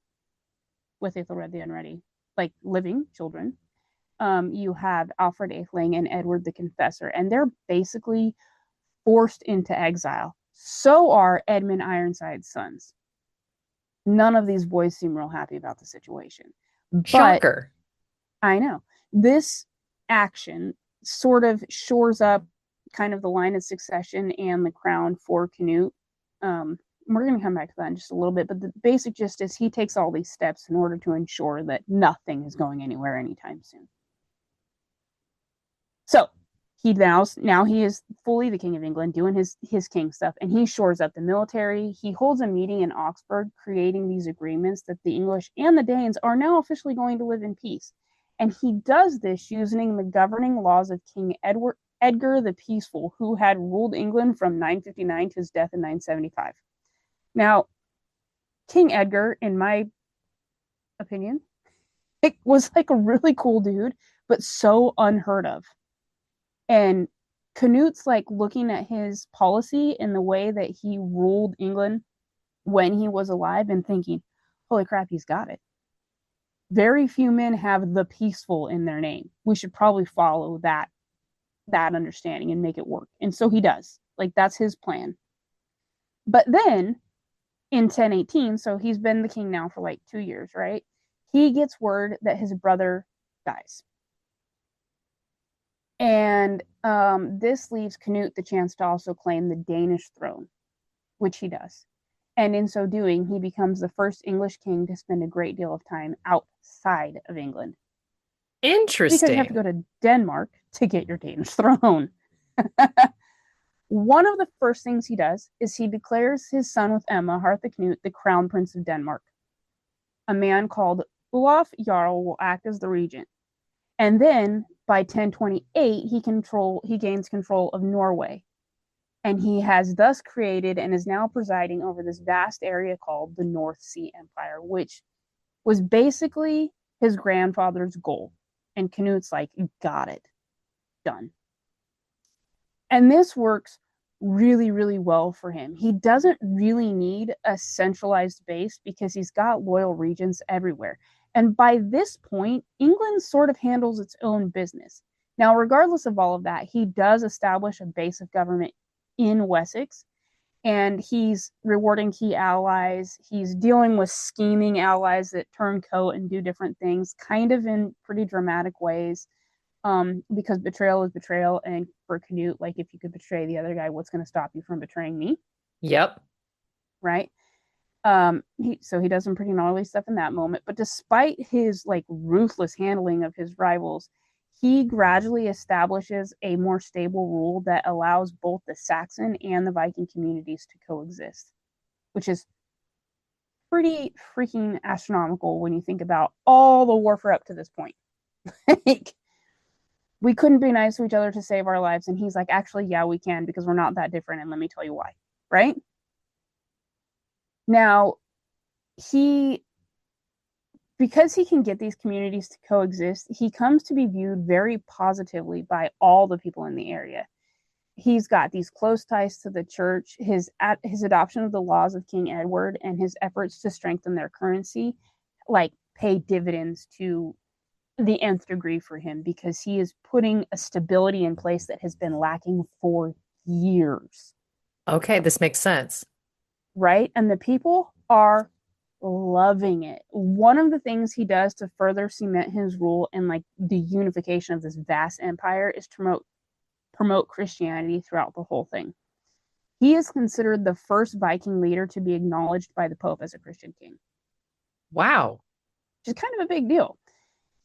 with Ethelred the Unready, like living children. You have Alfred Atheling and Edward the Confessor, and they're basically forced into exile. So are Edmund Ironside's sons. None of these boys seem real happy about the situation. But Shocker. I know this action sort of shores up kind of the line of succession and the crown for Canute. We're going to come back to that in just a little bit, but the basic gist is he takes all these steps in order to ensure that nothing is going anywhere anytime soon. So now he is fully the king of England, doing his king stuff, and he shores up the military. He holds a meeting in Oxford, creating these agreements that the English and the Danes are now officially going to live in peace. And he does this using the governing laws of King Edgar the Peaceful, who had ruled England from 959 to his death in 975. Now, King Edgar, in my opinion, it was like a really cool dude, but so unheard of. And Canute's like looking at his policy and the way that he ruled England when he was alive and thinking, holy crap, he's got it. Very few men have the peaceful in their name. We should probably follow that understanding and make it work. And so he does. Like, that's his plan. But then in 1018, so he's been the king now for like 2 years, right? He gets word that his brother dies. And this leaves Canute the chance to also claim the Danish throne, which he does. And in so doing, he becomes the first English king to spend a great deal of time outside of England because you have to Interesting. go to Denmark to get your Danish throne. One of the first things he does is he declares his son with Emma, Hartha Knut, the crown prince of Denmark. A man called Olaf Jarl will act as the regent. And then by 1028, he gains control of Norway. And he has thus created and is now presiding over this vast area called the North Sea Empire, which was basically his grandfather's goal. And Canute's like, got it, done. And this works really, really well for him. He doesn't really need a centralized base because he's got loyal regents everywhere. And by this point, England sort of handles its own business. Now, regardless of all of that, he does establish a base of government in Wessex, and he's rewarding key allies. He's dealing with scheming allies that turn coat and do different things, kind of in pretty dramatic ways. Because betrayal is betrayal, and for Canute, like, if you could betray the other guy, what's going to stop you from betraying me, Yep. right? He does some pretty gnarly stuff in that moment. But despite his like ruthless handling of his rivals, he gradually establishes a more stable rule that allows both the Saxon and the Viking communities to coexist, which is pretty freaking astronomical when you think about all the warfare up to this point. Like, we couldn't be nice to each other to save our lives. And he's like, actually, yeah, we can because we're not that different. And let me tell you why. Right now, he, because he can get these communities to coexist, he comes to be viewed very positively by all the people in the area. He's got these close ties to the church. His adoption of the laws of King Edward and his efforts to strengthen their currency, like, pay dividends to the nth degree for him because he is putting a stability in place that has been lacking for years, Okay, this makes sense. right? And the people are loving it. One of the things he does to further cement his rule and like the unification of this vast empire is to promote Christianity throughout the whole thing. He is considered the first Viking leader to be acknowledged by the Pope as a Christian king, Wow. which is kind of a big deal.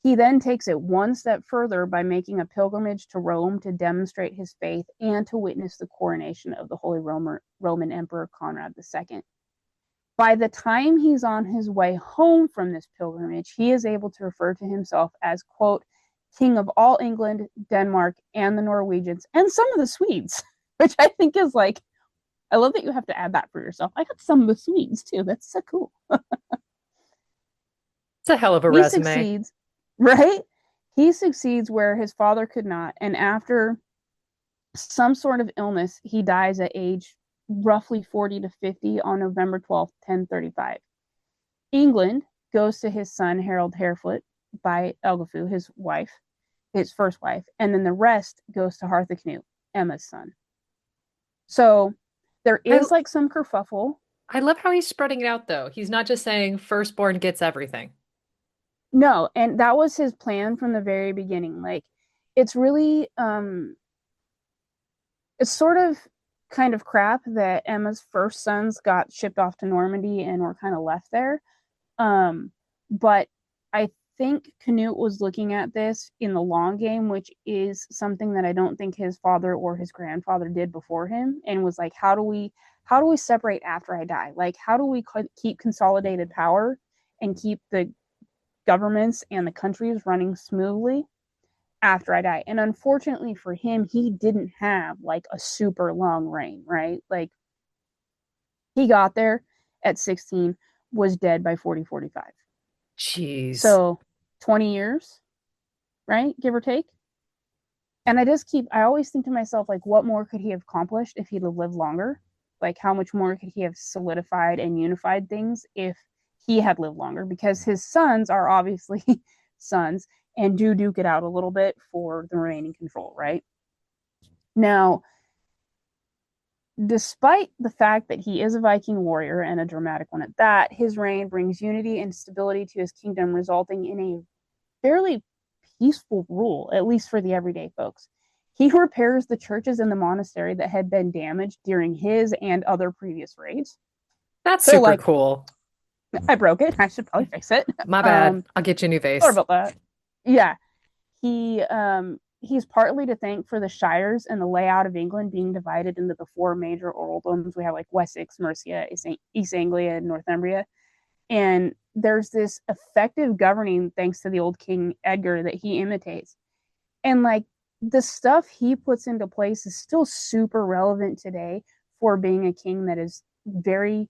He then takes it one step further by making a pilgrimage to Rome to demonstrate his faith and to witness the coronation of the Holy Roman Emperor Conrad II. By the time he's on his way home from this pilgrimage, he is able to refer to himself as, quote, King of all England, Denmark, and the Norwegians, and some of the Swedes, which I think is like, I love that you have to add that for yourself. I got some of the Swedes too. That's so cool. It's a hell of a He resume. succeeds, right? He succeeds where his father could not. And after some sort of illness, he dies at age roughly 40 to 50 on November 12th, 1035. England goes to his son, Harold Harefoot, by Elgifu, his wife, his first wife, and then the rest goes to Harthacnut, Emma's son. So there I is like some kerfuffle. I love how he's spreading it out though. He's not just saying firstborn gets everything. No, and that was his plan from the very beginning. Like it's really it's sort of kind of crap that Emma's first sons got shipped off to Normandy and were kind of left there. But I think Canute was looking at this in the long game, which is something that I don't think his father or his grandfather did before him, and was like, how do we separate after I die? Like, how do we keep consolidated power and keep the governments and the countries running smoothly after I die? And unfortunately for him, he didn't have like a super long reign, right? Like he got there at 16, was dead by 40, 45. Jeez. So 20 years, right? Give or take. And I always think to myself, like, what more could he have accomplished if he'd have lived longer? Like, how much more could he have solidified and unified things if he had lived longer? Because his sons are obviously sons and do duke it out a little bit for the remaining control, right? Now, despite the fact that he is a Viking warrior and a dramatic one at that, his reign brings unity and stability to his kingdom, resulting in a fairly peaceful rule, at least for the everyday folks. He repairs the churches in the monastery that had been damaged during his and other previous raids. That's So, super like, cool. I broke it. I should probably fix it. My bad. Um, I'll get you a new Sorry vase. about that. Yeah, he's partly to thank for the shires and the layout of England being divided into the four major earldoms. We have like Wessex, Mercia, East Anglia, and Northumbria. And there's this effective governing thanks to the old King Edgar that he imitates. And like the stuff he puts into place is still super relevant today for being a king that is very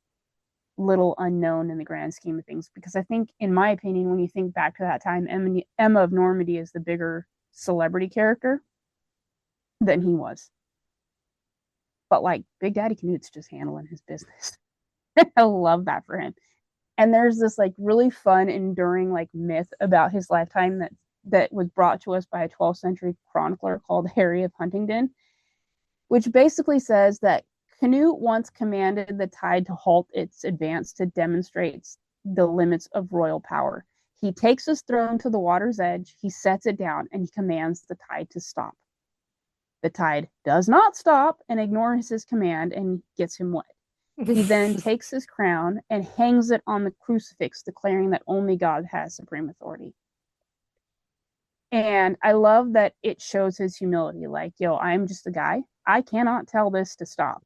little unknown in the grand scheme of things. Because I think, in my opinion, when you think back to that time, Emma of Normandy is the bigger celebrity character than he was. But like Big Daddy Canut's just handling his business. I love that for him. And there's this like really fun, enduring like myth about his lifetime that was brought to us by a 12th century chronicler called Harry of Huntingdon, which basically says that Canute once commanded the tide to halt its advance to demonstrate the limits of royal power. He takes his throne to the water's edge, he sets it down, and he commands the tide to stop. The tide does not stop and ignores his command and gets him wet. He then takes his crown and hangs it on the crucifix, declaring that only God has supreme authority. And I love that it shows his humility. Like, yo, I'm just a guy. I cannot tell this to stop,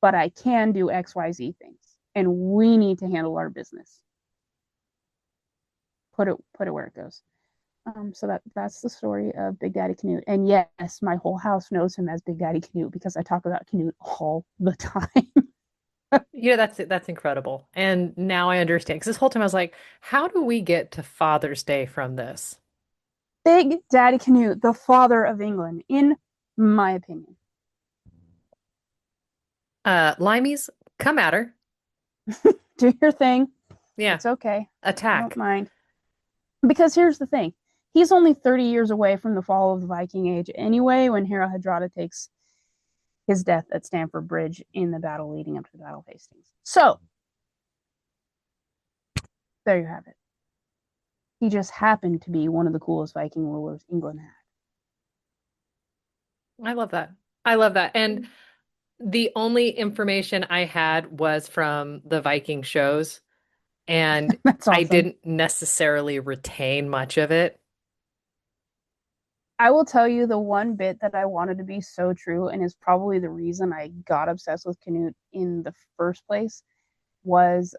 but I can do XYZ things. And we need to handle our business. Put it where it goes. So that's the story of Big Daddy Canute. And yes, my whole house knows him as Big Daddy Canute because I talk about Canute all the time. That's incredible. And now I understand. Because this whole time I was like, how do we get to Father's Day from this? Big Daddy Canute, the father of England, in my opinion. Limeys, come at her. Do your thing. Yeah, It's okay. I don't attack. mind. Because here's the thing. He's only 30 years away from the fall of the Viking Age anyway, when Harald Hardrada takes his death at Stamford Bridge in the battle leading up to the Battle of Hastings. So there you have it. He just happened to be one of the coolest Viking rulers England had. I love that. I love that. And the only information I had was from the Viking shows, and That's I awesome. didn't necessarily retain much of it. I will tell you the one bit that I wanted to be so true and is probably the reason I got obsessed with Canute in the first place was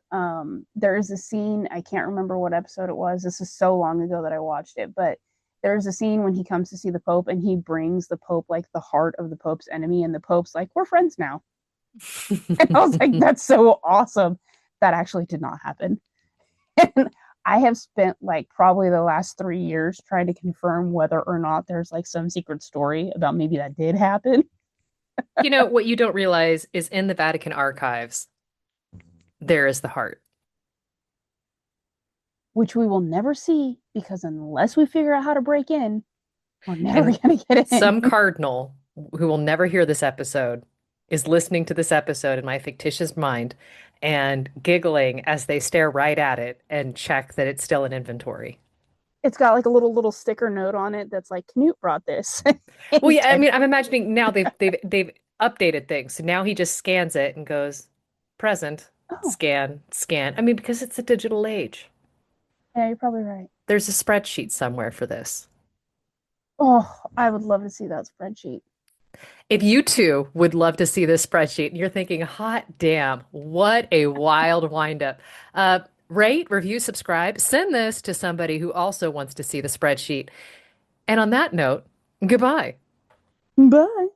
there is a scene, I can't remember what episode it was. This is so long ago that I watched it, but there's a scene when he comes to see the Pope and he brings the Pope like the heart of the Pope's enemy, and the Pope's like, we're friends now. And I was like, that's so awesome. That actually did not happen. And I have spent like probably the last 3 years trying to confirm whether or not there's like some secret story about maybe that did happen, You know, what you don't realize is in the Vatican archives, there is the heart. which we will never see because unless we figure out how to break in, we're never And going to get in. some cardinal who will never hear this episode is listening to this episode in my fictitious mind and giggling as they stare right at it and check that it's still in inventory. It's got like a little sticker note on it that's like Canute brought this Well, in yeah, I text. mean, I'm imagining now they've updated things. So now he just scans it and goes, present, Oh, scan, scan. I mean, because it's a digital age. yeah, you're probably right. There's a spreadsheet somewhere for this. Oh, I would love to see that spreadsheet. If you two would love to see this spreadsheet and you're thinking, hot damn, what a wild windup. Rate, review, subscribe, send this to somebody who also wants to see the spreadsheet. And on that note, goodbye. Bye.